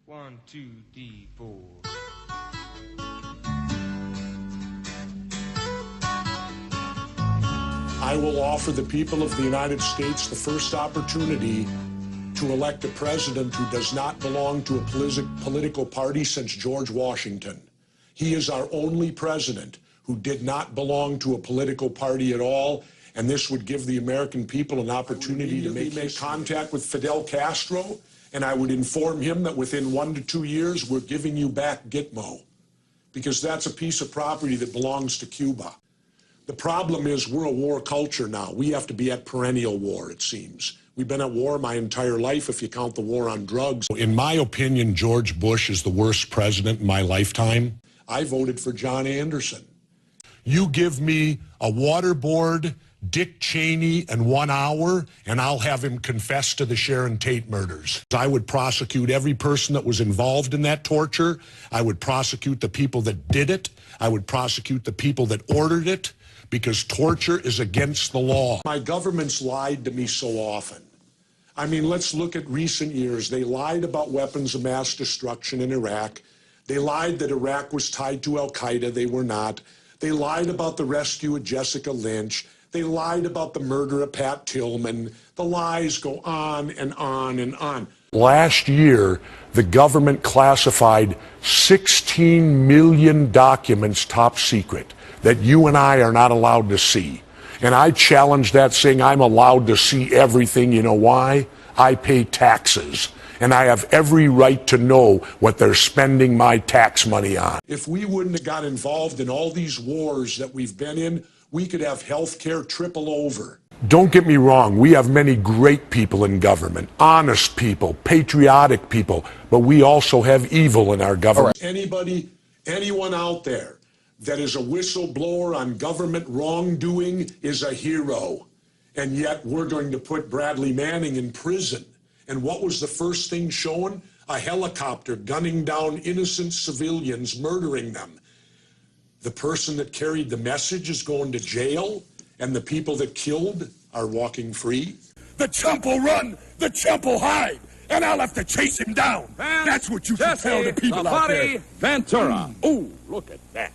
1, 2, 3, 4. I will offer the people of the United States the first opportunity to elect a president who does not belong to a political party since George Washington. He is our only president who did not belong to a political party at all, and this would give the American people an opportunity to make contact with Fidel Castro, and I would inform him that within 1 to 2 years, we're giving you back Gitmo, because that's a piece of property that belongs to Cuba. The problem is we're a war culture now. We have to be at perennial war, it seems. We've been at war my entire life if you count the war on drugs. In my opinion, George Bush is the worst president in my lifetime. I voted for John Anderson. You give me a water board, Dick Cheney, in 1 hour, and I'll have him confess to the Sharon Tate murders. I would prosecute every person that was involved in that torture. I would prosecute the people that did it. I would prosecute the people that ordered it, because torture is against the law. My government's lied to me so often. I mean, let's look at recent years. They lied about weapons of mass destruction in Iraq. They lied that Iraq was tied to Al-Qaeda. They were not. They lied about the rescue of Jessica Lynch. They lied about the murder of Pat Tillman. The lies go on and on and on. Last year, the government classified 16 million documents top secret that you and I are not allowed to see. And I challenge that, saying I'm allowed to see everything. You know why? I pay taxes, and I have every right to know what they're spending my tax money on. If we wouldn't have got involved in all these wars that we've been in, we could have health care triple over. Don't get me wrong, we have many great people in government, honest people, patriotic people, but we also have evil in our government. Anyone out there that is a whistleblower on government wrongdoing is a hero. And yet we're going to put Bradley Manning in prison. And what was the first thing shown? A helicopter gunning down innocent civilians, murdering them. The person that carried the message is going to jail, and the people that killed are walking free. The chump will run, the chump will hide, and I'll have to chase him down. That's what you should tell the people out there. Ventura. Ooh, look at that.